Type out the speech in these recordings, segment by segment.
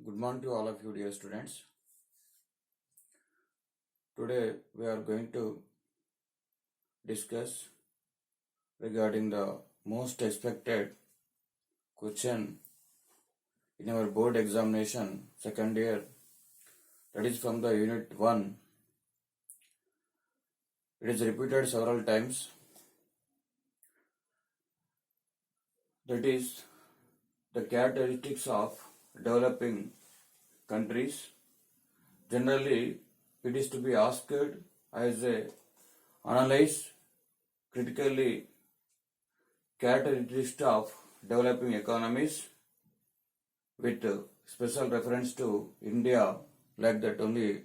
Good morning to all of you, dear students. Today we are going to discuss regarding the most expected question in our board examination second year, that is from the unit 1. It is repeated several times. That is the characteristics of developing countries. Generally, it is to be asked as a analyze critically characteristics of developing economies with special reference to India, like that only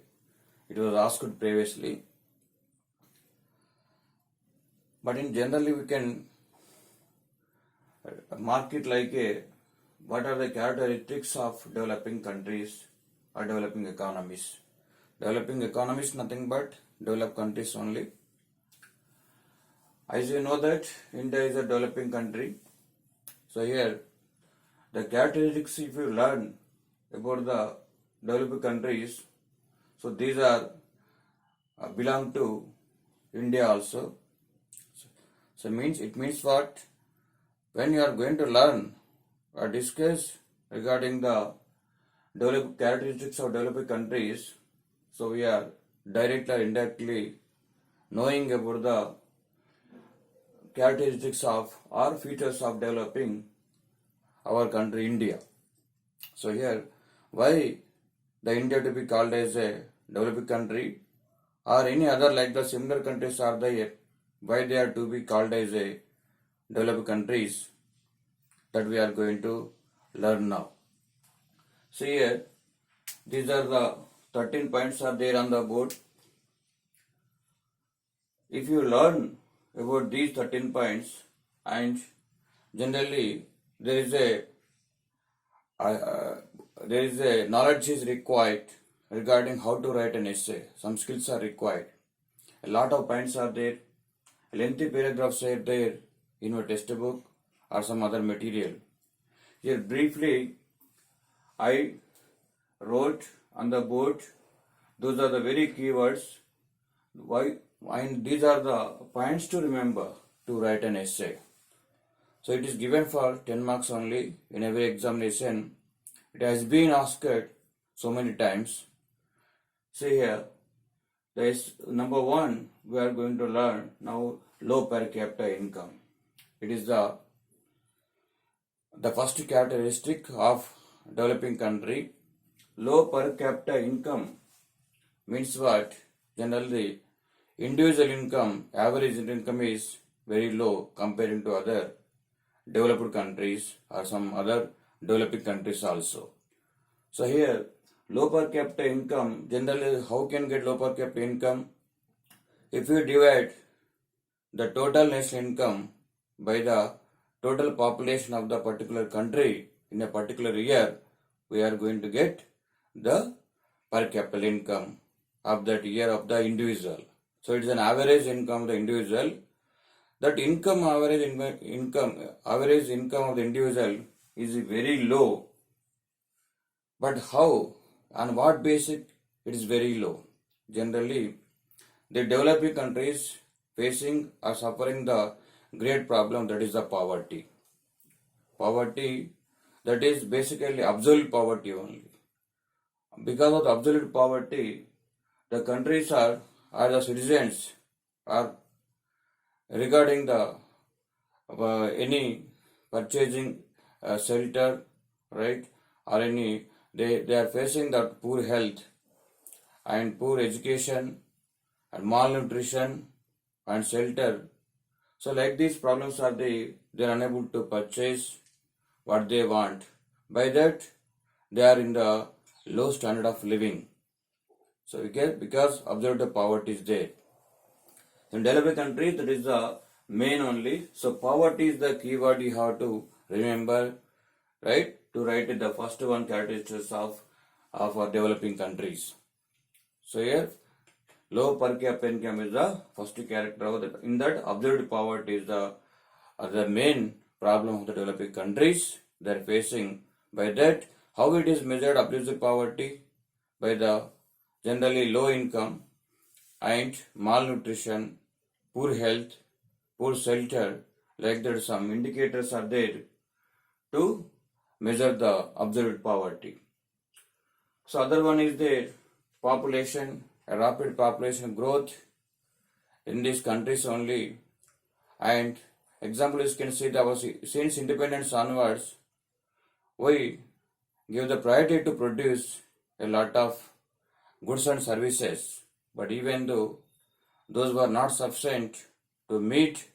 it was asked previously. But in generally we can mark it like what are the characteristics of developing countries or developing economies. Developing economies nothing but developed countries only. As you know that India is a developing country. So here the characteristics, if you learn about the developed countries, so these are belong to India also. So it means what? When you are going to learn or discuss regarding the developed characteristics of developing countries, so we are directly or indirectly knowing about the characteristics of or features of developing our country India. So here, why the India to be called as a developing country or any other like the similar countries are there, why they are to be called as a developed countries, that we are going to learn now. See here, these are the 13 points are there on the board. If you learn about these 13 points, and generally there is a knowledge is required regarding how to write an essay. Some skills are required. A lot of points are there. Lengthy paragraphs are there in your textbook or some other material. Here briefly I wrote on the board, those are the very keywords. Why? And these are the points to remember to write an essay. So it is given for 10 marks only in every examination. It has been asked so many times. See here, there is number 1, we are going to learn now low per capita income. It is the first characteristic of developing country. Low per capita income means what? Generally, individual income, average income is very low compared to other developed countries or some other developing countries also. So here, low per capita income, generally how can get low per capita income? If you divide the total national income by the total population of the particular country in a particular year, we are going to get the per capita income of that year of the individual. So it is an average income of the individual. That average income of the individual is very low. But how? On what basis it is very low? Generally, the developing countries facing or suffering the great problem, that is the poverty. Poverty, that is basically absolute poverty only. Because of the absolute poverty, the countries are the citizens are regarding the any purchasing shelter, right, or any they are facing the poor health and poor education and malnutrition and shelter. So like these problems are they are unable to purchase what they want. By that they are in the low standard of living. So because absolute poverty is there. In developing countries, that is the main only. So poverty is the keyword you have to remember, right? To write the first one characteristics of our developing countries. So here, low per capita income is the first character of that. In that, absolute poverty is the main problem of the developing countries they are facing. By that, How it is measured absolute poverty? By the generally low income and malnutrition, poor health, poor shelter, like that some indicators are there to measure the absolute poverty. So other one is the population, a rapid population growth in these countries only. And example is can see that since independence onwards, we give the priority to produce a lot of goods and services. But even though those were not sufficient to meet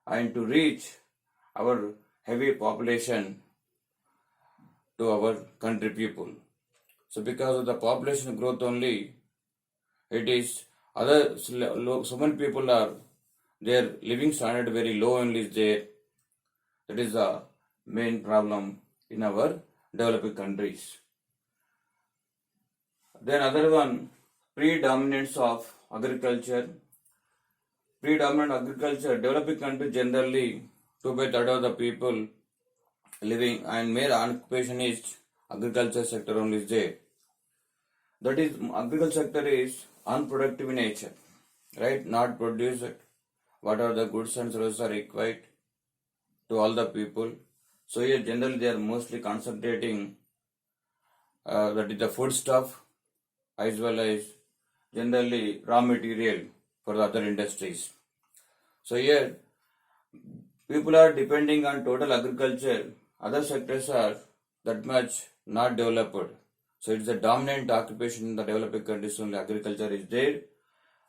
and to reach our heavy population to our country people. So because of the population growth only, it is so many people are their living standard very low only is there. That is the main problem in our developing countries. Then other one, predominance of agriculture. Predominant agriculture, developing countries generally 2/3 of the people living and main occupation is agriculture sector only is there. That is, agriculture sector is unproductive in nature, right? Not produce what are the goods and services are required to all the people. So here generally they are mostly concentrating that is the food stuff as well as generally raw material for the other industries. So here people are depending on total agriculture. Other sectors are that much not developed. So it's a dominant occupation in the developing countries only agriculture is there.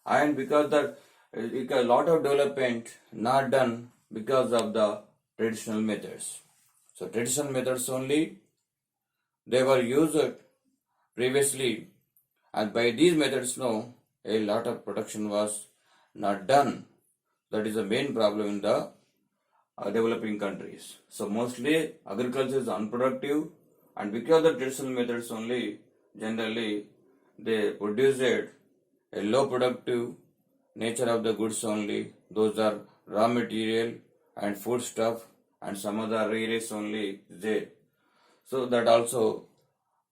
And because a lot of development not done because of the traditional methods. So traditional methods only they were used previously, and by these methods now a lot of production was not done. That is the main problem in the developing countries. So mostly agriculture is unproductive, and because of the traditional methods only generally they produced a low productive nature of the goods only. Those are raw material and food stuff and some other areas only there. So that also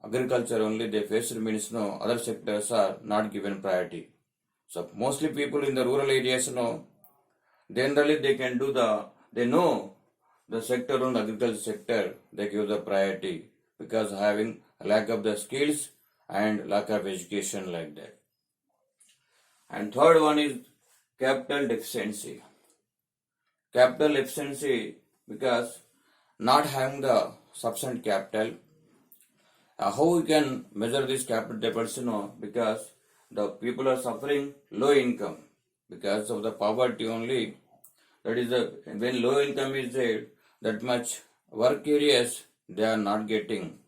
agriculture only they face means no other sectors are not given priority. So mostly people in the rural areas generally they know the sector on agriculture sector they give the priority because having a lack of the skills and lack of education like that. And third one is capital deficiency. Capital efficiency because not having the sufficient capital. How we can measure this capital deficiency? Because the people are suffering low income because of the poverty only. That is when low income is there, that much work areas they are not getting.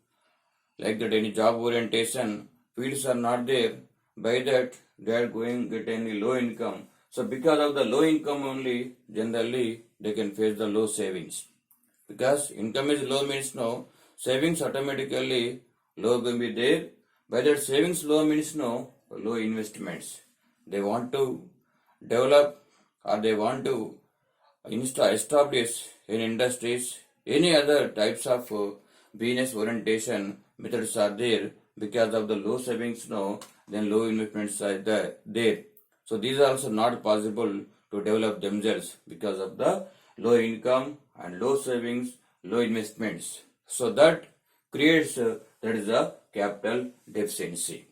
Like that any job orientation fields are not there. By that they are going get any low income. So because of the low income only, generally they can face the low savings. Because income is low means no savings automatically low will be there. By that savings low means no low investments. They want to develop or they want to establish in industries any other types of business orientation methods are there because of the low savings then low investments are there. So these are also not possible to develop themselves because of the low income and low savings, low investments. So that creates that is a capital deficiency.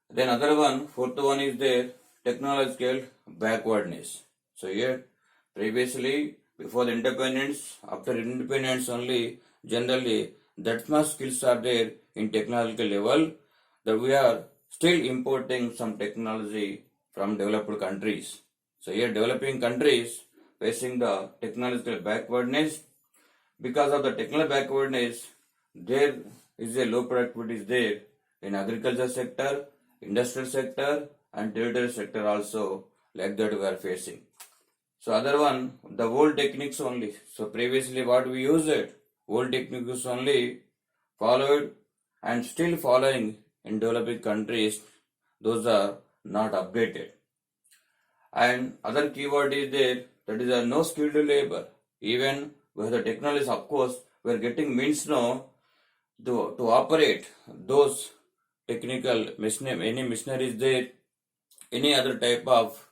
Then other one, fourth one is there technological backwardness. So here previously before the independence, after independence only generally that much skills are there in technological level that we are still importing some technology from developed countries. So here developing countries facing the technological backwardness. Because of the technical backwardness, there is a low productivity there in agriculture sector, industrial sector and territorial sector also like that we are facing. So other one, the old techniques only. So previously what we used old techniques only followed and still following in developing countries, those are not updated. And other keyword is there, that is no skilled labor. Even with the technology, of course, we are getting means to operate those technical machinery, any machinery is there, any other type of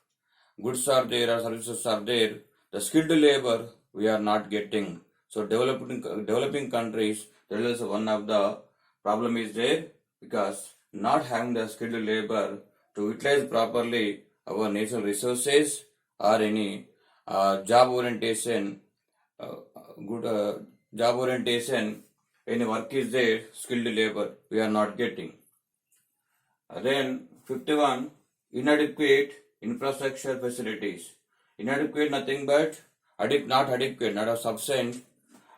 goods are there or services are there, the skilled labor we are not getting. So developing countries, that is one of the problem is there, because not having the skilled labor to utilize properly our natural resources or any job orientation, uh, good job orientation, any work is there, skilled labor we are not getting. Then 51, inadequate infrastructure facilities. Inadequate nothing but not adequate, not a sufficient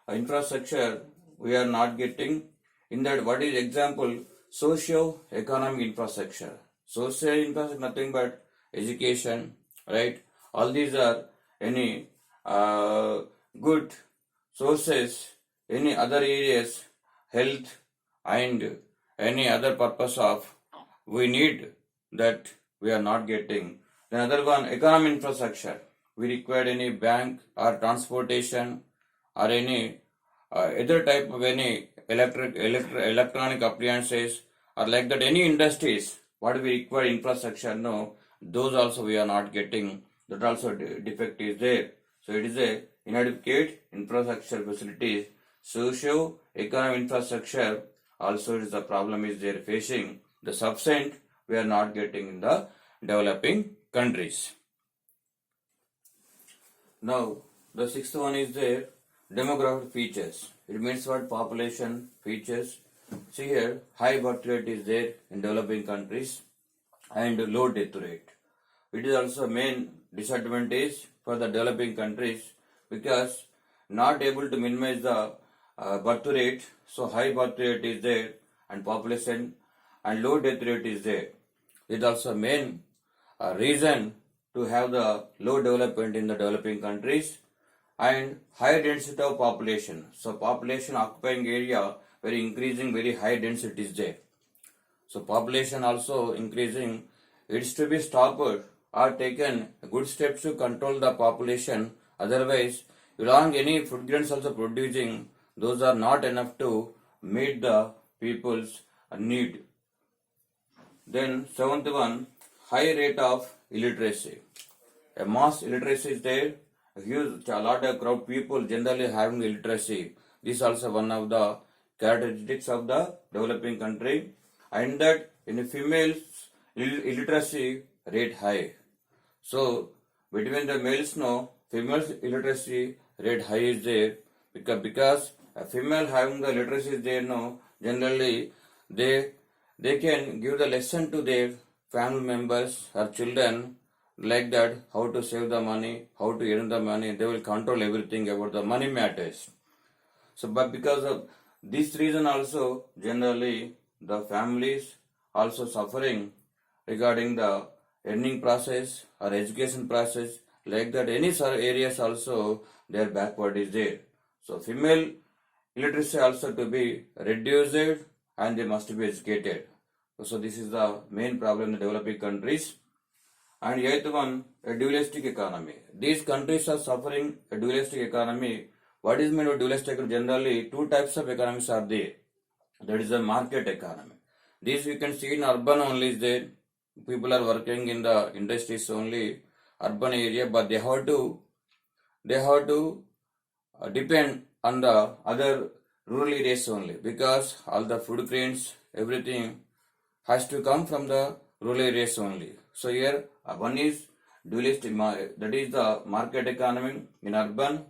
infrastructure we are not getting. In that, what is example? Socio-economic infrastructure. Social infrastructure nothing but education, right? All these are any good sources, any other areas, health and any other purpose of we need that we are not getting. The other one, economic infrastructure. We require any bank or transportation or any other type of any electronic appliances or like that any industries. What we require infrastructure, no, those also we are not getting. That also defect is there. So it is a inadequate infrastructure facilities. Socio-economic infrastructure also is the problem is there facing. The sufficient we are not getting in the developing countries. Now, the sixth one is there, demographic features. It means what? Population features. See here, high birth rate is there in developing countries and low death rate. It is also main disadvantage for the developing countries because not able to minimize the birth rate. So high birth rate is there and population and low death rate is there. It is also main reason to have the low development in the developing countries and high density of population. So population occupying area very increasing, very high density is there. So population also increasing. It's to be stopped or taken good steps to control the population. Otherwise, along any food grains also producing, those are not enough to meet the people's need. Then seventh one, high rate of illiteracy. A mass illiteracy is there. A lot of crowd people generally having illiteracy. This is also one of the characteristics of the developing country. And that in females illiteracy rate high. So between the males, no, females illiteracy rate high is there because a female having the literacy is there, no, generally they can give the lesson to their family members or children like that, how to save the money, how to earn the money. They will control everything about the money matters. So, but because of this reason also, generally the families also suffering regarding the earning process or education process like that. Any areas also their backward is there. So female illiteracy also to be reduced and they must be educated. So this is the main problem in the developing countries. And eighth one, a dualistic economy. These countries are suffering a dualistic economy. What is meant by dualistic? Generally, two types of economies are there. That is a market economy. This you can see in urban only is there. People are working in the industries only, urban area, but they have to depend on the other rural areas only because all the food grains, everything has to come from the rural areas only. So here one is dualistic, that is the market economy in urban.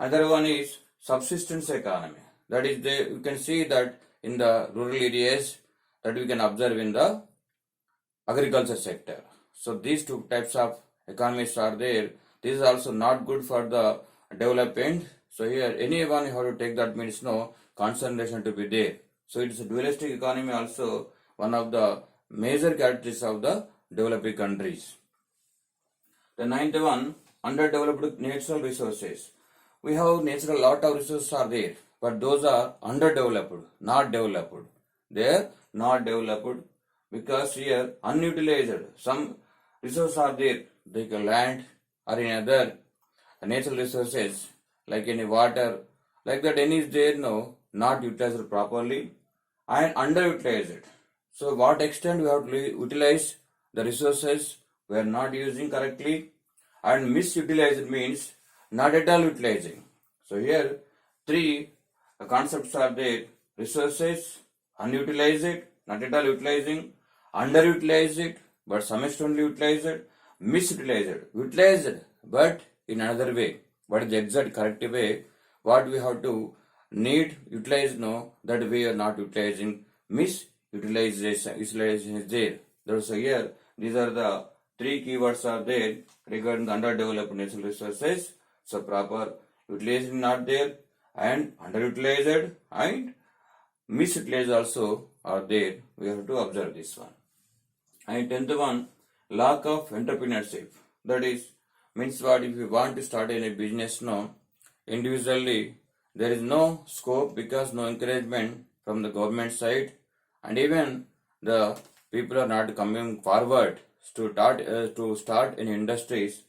Other one is subsistence economy. That is you can see that in the rural areas that we can observe in the agriculture sector. So these two types of economies are there. This is also not good for the development. So here anyone you have to take that means no concentration to be there. So it is a dualistic economy also one of the major characteristics of the developing countries. The ninth one, underdeveloped natural resources. We have natural lot of resources are there, but those are underdeveloped, not developed. They are not developed because here unutilized. Some resources are there, like land or any other natural resources, like any water, like that any is there, no, not utilized properly and underutilized. So what extent we have to utilize the resources we are not using correctly, and misutilized means not at all utilizing. So here three concepts are there: resources, unutilized, not at all utilizing, underutilized but some extent utilized, misutilized, utilized but in another way. What is the exact correct way? What we have to need utilize, no, that we are not utilizing. Misutilization is there. So here these are the three keywords are there regarding the underdeveloped natural resources. So proper utilization not there, and underutilized and misutilized also are there. We have to observe this one. And 10th one, lack of entrepreneurship. That is means what? If you want to start any business now, individually there is no scope because no encouragement from the government side, and even the people are not coming forward to start in industries.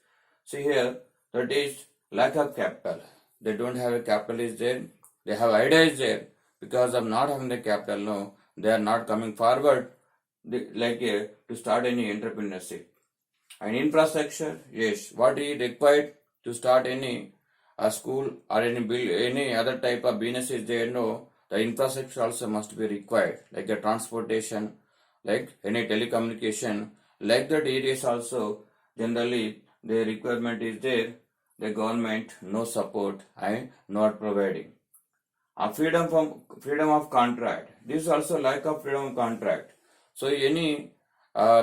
See here, that is lack of capital. They don't have a capital is there. They have ideas there. Because of not having the capital, no, they are not coming forward to start any entrepreneurship. And infrastructure, yes, what is required to start any school or any other type of business is there, no, the infrastructure also must be required, like a transportation, like any telecommunication, like that areas also generally the requirement is there, the government no support and not providing. Freedom of contract, this is also lack of freedom of contract. So any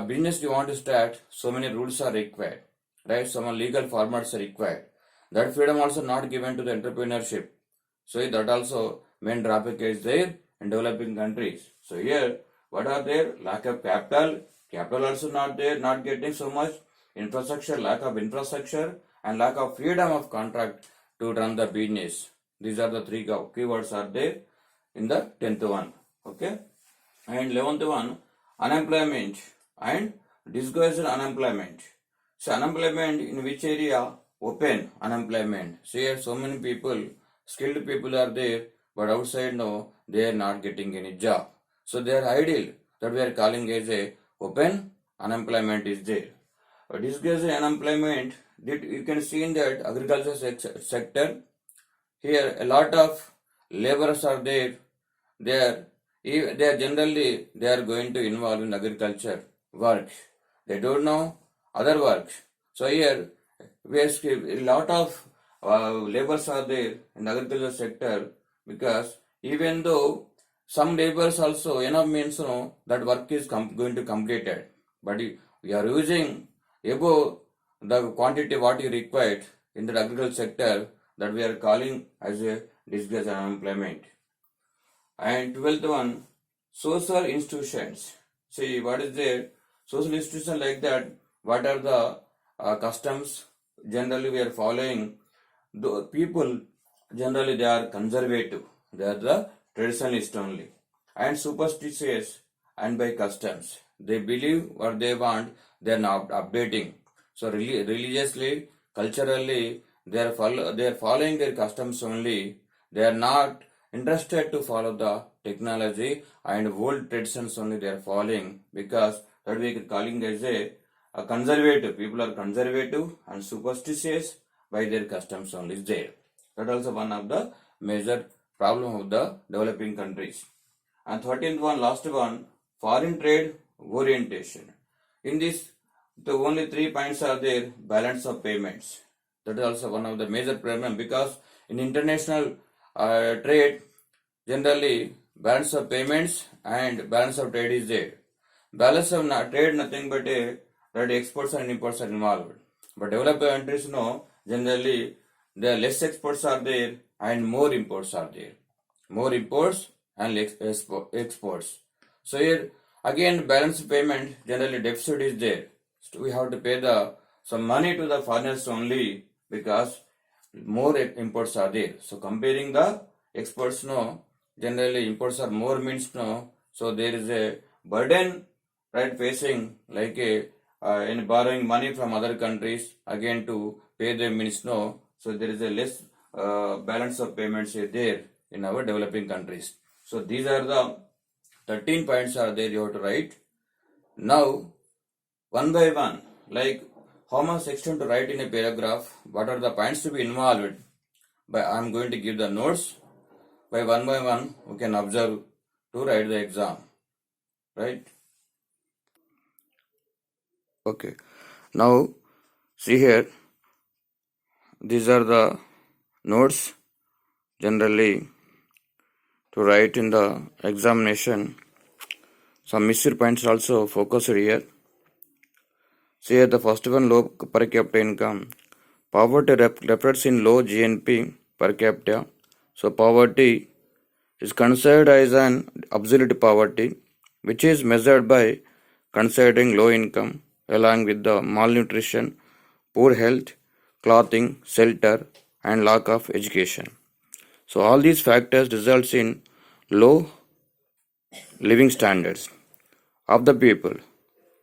business you want to start, so many rules are required, right? Some legal formats are required. That freedom also not given to the entrepreneurship. So that also main drawback is there in developing countries. So here, what are there? Lack of capital. Capital also not there, not getting so much. Infrastructure, lack of infrastructure, and lack of freedom of contract to run the business. These are the three keywords are there in the 10th one. Okay. And 11th one, unemployment and disguised unemployment. So unemployment in which area? Open unemployment. So here so many people, skilled people are there, but outside no, they are not getting any job. So they are idle. That we are calling as a open unemployment is there. Disguised unemployment, you can see in that agriculture sector. Here a lot of laborers are there. They are generally they are going to involve in agriculture work. They don't know other work. So here a lot of laborers are there in the agriculture sector, because even though some laborers also enough means that work is going to completed, but we are using above the quantity what you required in the agriculture sector, that we are calling as a disguised unemployment. And 12th one, social institutions. See what is there? Social institutions like that. What are the customs? Generally we are following. The people generally they are conservative. They are the traditionalist only, and superstitious and by customs. They believe what they want. They are not updating. So religiously, culturally, they are following their customs only. They are not interested to follow the technology and old traditions only they are following, because that we are calling as a conservative. People are conservative and superstitious by their customs only is there. That also one of the major problem of the developing countries. And 13th one, last one, foreign trade orientation. In this, the only 3 points are there: balance of payments. That is also one of the major problem, because in international trade, generally balance of payments and balance of trade is there. Balance of trade nothing but that exports and imports are involved. But developed countries generally the less exports are there and more imports are there. More imports and less exports. So here again balance of payment, generally deficit is there. So we have to pay some money to the foreigners only, because more imports are there. So comparing the exports generally imports are more means so there is a burden, right, facing like in borrowing money from other countries again to pay them means so there is a less balance of payments there in our developing countries. So these are the 13 points are there you have to write. Now, one by one, like how much extent to write in a paragraph, what are the points to be involved, I am going to give the notes. By one, we can observe to write the exam, right? Okay. Now, see here, these are the notes generally to write in the examination. Some missed points also focused here. See here, the first one, low per capita income. Poverty reflects in low GNP per capita. So poverty is considered as an absolute poverty, which is measured by considering low income along with the malnutrition, poor health, clothing, shelter, and lack of education. So all these factors results in low living standards of the people.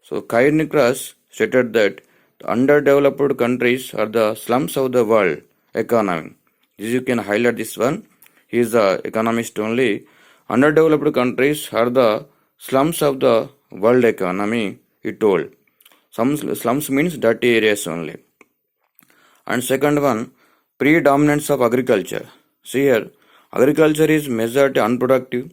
So Kainikras stated that the underdeveloped countries are the slums of the world economy. This you can highlight this one. He is the economist only. Underdeveloped countries are the slums of the world economy, he told. Some slums means dirty areas only. And second one, predominance of agriculture. See here, agriculture is measured unproductive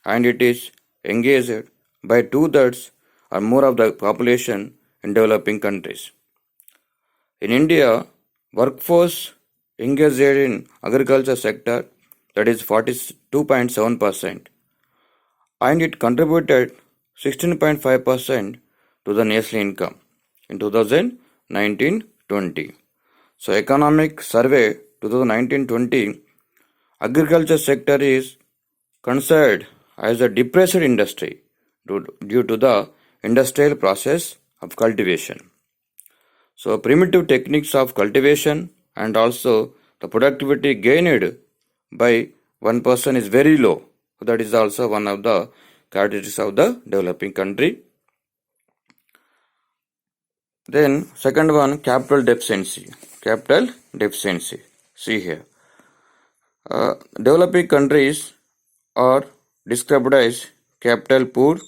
and it is engaged by 2/3 or more of the population in developing countries. In India, workforce engaged in agriculture sector, that is 42.7%, and it contributed 16.5% to the national income in 2019-20. So economic survey 2019-20, agriculture sector is considered as a depressed industry due to the industrial process of cultivation. So primitive techniques of cultivation and also the productivity gained by one person is very low. So that is also one of the characteristics of the developing country. Then second one, capital deficiency. Capital deficiency. See here. Developing countries are described as capital poor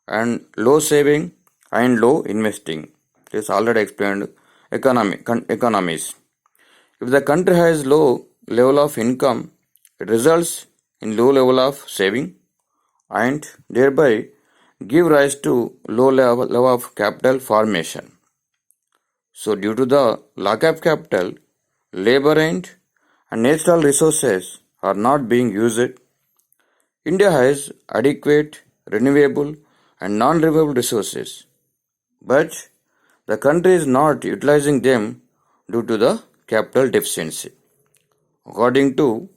and low saving and low investing. This already explained economies. If the country has low level of income, it results in low level of saving and thereby give rise to low level of capital formation. So due to the lack of capital, labor and natural resources are not being used. India has adequate renewable and non-renewable resources, but the country is not utilizing them due to the capital deficiency. According to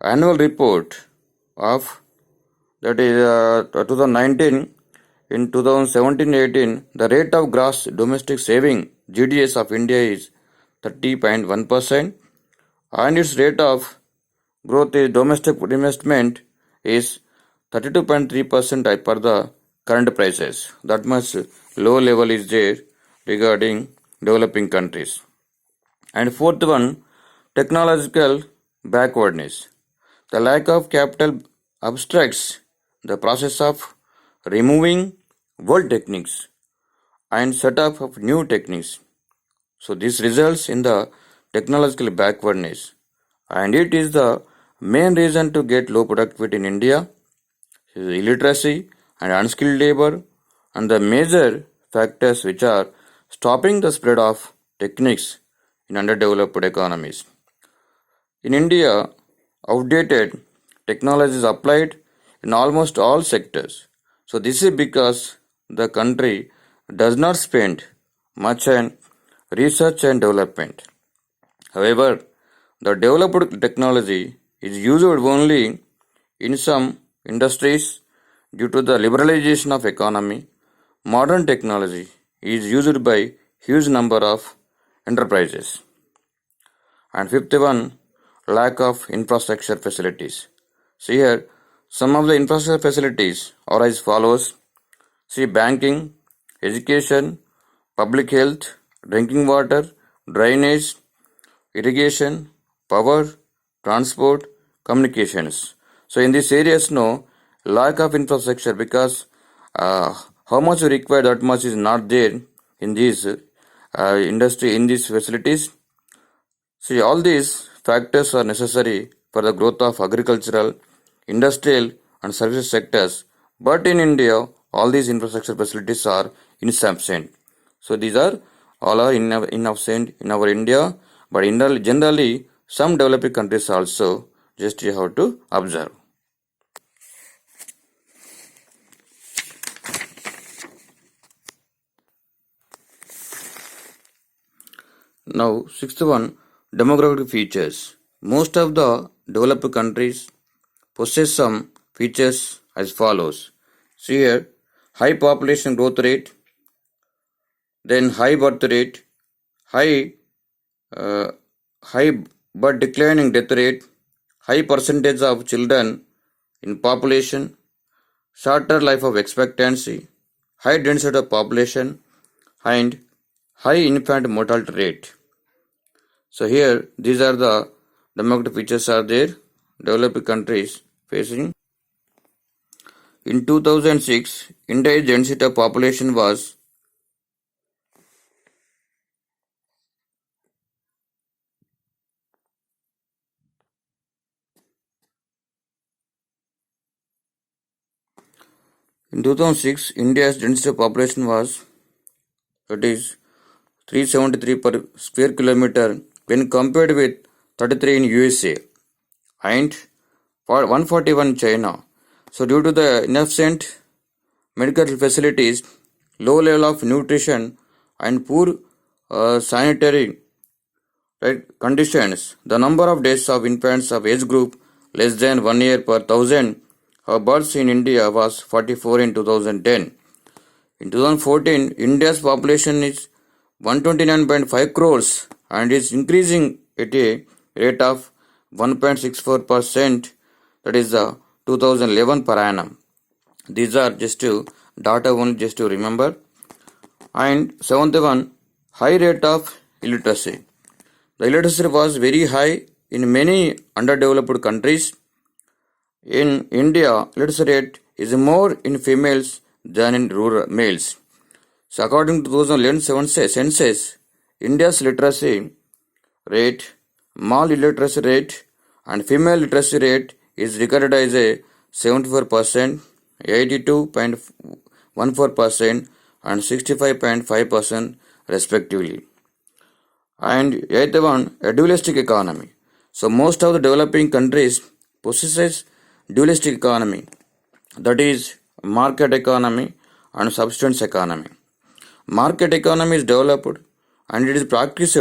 annual report of that is 2019, in 2017-18, the rate of gross domestic saving GDS of India is 30.1%, and its rate of growth is domestic investment is 32.3% as per the current prices. That much low level is there regarding developing countries. And fourth one, technological backwardness. The lack of capital obstructs the process of removing old techniques and setup of new techniques. So this results in the technological backwardness, and it is the main reason to get low productivity in India. Illiteracy and unskilled labor and the major factors which are stopping the spread of techniques in underdeveloped economies. In India, outdated technology is applied in almost all sectors. So this is because the country does not spend much on research and development. However, the developed technology is used only in some industries due to the liberalization of economy. Modern technology is used by huge number of enterprises. And fifth one, lack of infrastructure facilities. See here, some of the infrastructure facilities are as follows. See, banking, education, public health, drinking water, drainage, irrigation, power, transport, communications. So in these areas, no lack of infrastructure because how much we require, that much is not there in these industry, in these facilities. See, all these factors are necessary for the growth of agricultural, industrial, and services sectors. But in India, all these infrastructure facilities are insufficient. So these are all are insufficient in our India. But generally, some developing countries also, just you have to observe. Now, sixth one, demographic features. Most of the developed countries possess some features as follows. See here, high population growth rate, then high birth rate, high uh, high but declining death rate, high percentage of children in population, shorter life of expectancy, high density of population, and high infant mortality rate. So here these are the demographic features are there developed countries facing. In 2006, India's density of population was in 2006 India's density of population was, that is, 373 per square kilometer when compared with 33 in USA and 141 in China. So due to the inefficient medical facilities, low level of nutrition and poor sanitary conditions, the number of deaths of infants of age group less than 1 year per thousand of births in India was 44 in 2010. In 2014, India's population is 129.5 crores and is increasing at a rate of 1.64%, that is the 2011 per annum. These are just to data only, just to remember. And seventh one, high rate of illiteracy. The illiteracy was very high in many underdeveloped countries. In India, literacy rate is more in females than in rural males. So according to 2011 census, India's literacy rate, male illiteracy rate, and female literacy rate is recorded as a 74%, 82.14%, and 65.5% respectively. And eighth one, a dualistic economy. So most of the developing countries possesses dualistic economy, that is market economy and substance economy. Market economy is developed and it is practiced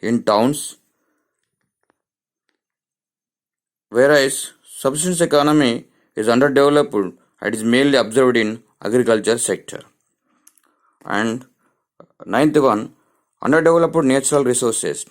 in towns, whereas subsistence economy is underdeveloped and is mainly observed in agriculture sector. And ninth one, underdeveloped natural resources.